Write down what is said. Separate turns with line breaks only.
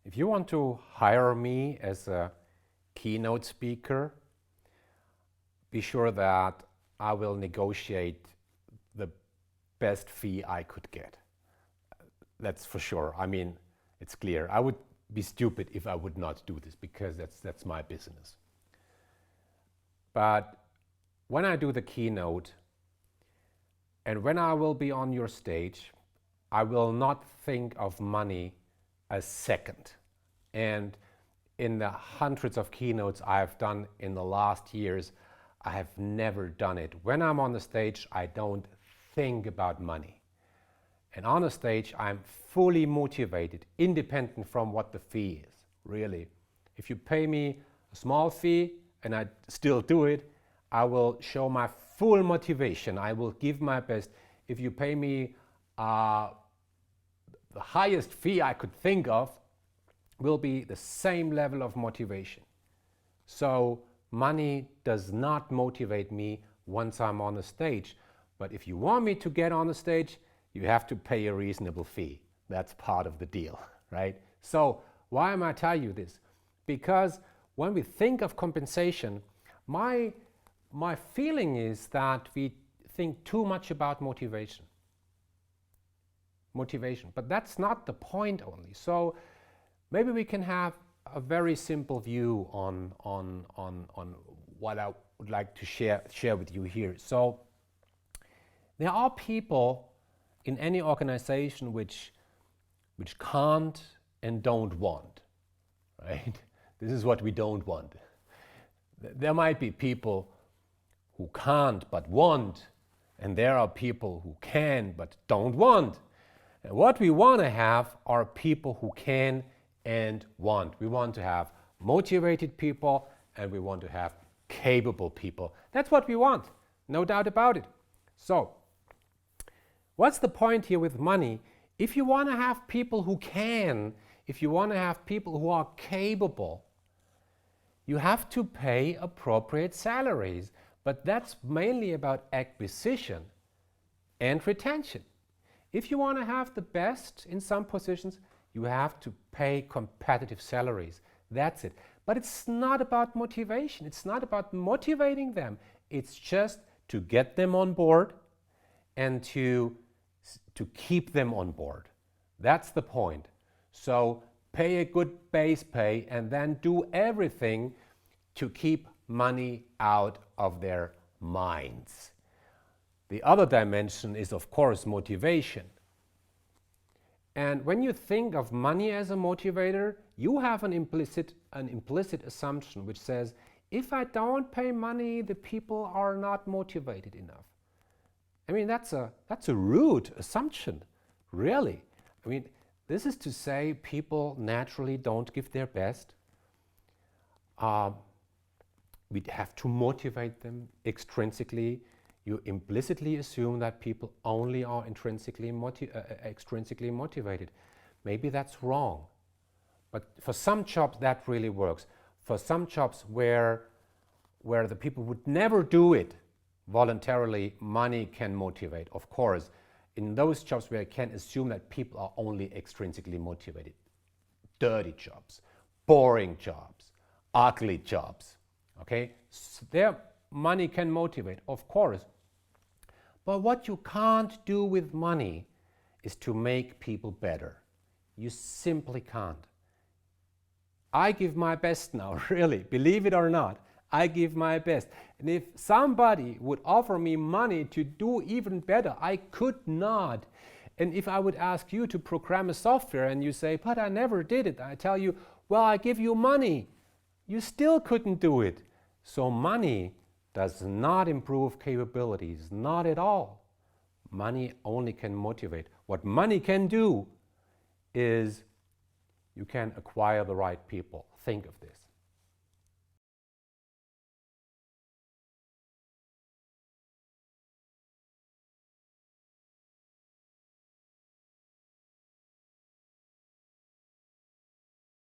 If you want to hire me as a keynote speaker, be sure that I will negotiate the best fee I could get. That's for sure. I mean, it's clear. I would be stupid if I would not do this, because that's my business. But when I do the keynote and when I will be on your stage, I will not think of money a second. And in the hundreds of keynotes I have done in the last years, I have never done it. When I'm on the stage, I don't think about money. And on the stage, I'm fully motivated, independent from what the fee is, really. If you pay me a small fee and I still do it, I will show my full motivation. I will give my best. If you pay me the highest fee I could think of, will be the same level of motivation. So money does not motivate me once I'm on the stage. But if you want me to get on the stage, you have to pay a reasonable fee. That's part of the deal, right? So why am I telling you this? Because when we think of compensation, my feeling is that we think too much about motivation. But that's not the point only. So maybe we can have a very simple view on what I would like to share with you here. So there are people in any organization which can't and don't want, right? This is what we don't want. There might be people who can't but want, and there are people who can but don't want. And what we want to have are people who can and want. We want to have motivated people, and we want to have capable people. That's what we want, no doubt about it. So what's the point here with money? If you want to have people who can, if you want to have people who are capable, you have to pay appropriate salaries. But that's mainly about acquisition and retention. If you want to have the best in some positions, you have to pay competitive salaries. That's it. But it's not about motivation. It's not about motivating them. It's just to get them on board and to keep them on board. That's the point. So pay a good base pay and then do everything to keep money out of their minds. The other dimension is, of course, motivation. And when you think of money as a motivator, you have an implicit assumption which says, if I don't pay money, the people are not motivated enough. I mean, that's a rude assumption, really. I mean, this is to say people naturally don't give their best. We have to motivate them extrinsically. You implicitly assume that people only are extrinsically motivated. Maybe that's wrong. But for some jobs that really works. For some jobs where the people would never do it voluntarily, money can motivate, of course. In those jobs where I can assume that people are only extrinsically motivated. Dirty jobs, boring jobs, ugly jobs. Okay? So there money can motivate, of course. But what you can't do with money is to make people better. You simply can't. I give my best now, really, believe it or not. I give my best. And if somebody would offer me money to do even better, I could not. And if I would ask you to program a software and you say, but I never did it, I tell you, well, I give you money. You still couldn't do it. So money does not improve capabilities, not at all. Money only can motivate. What money can do is you can acquire the right people. Think of this.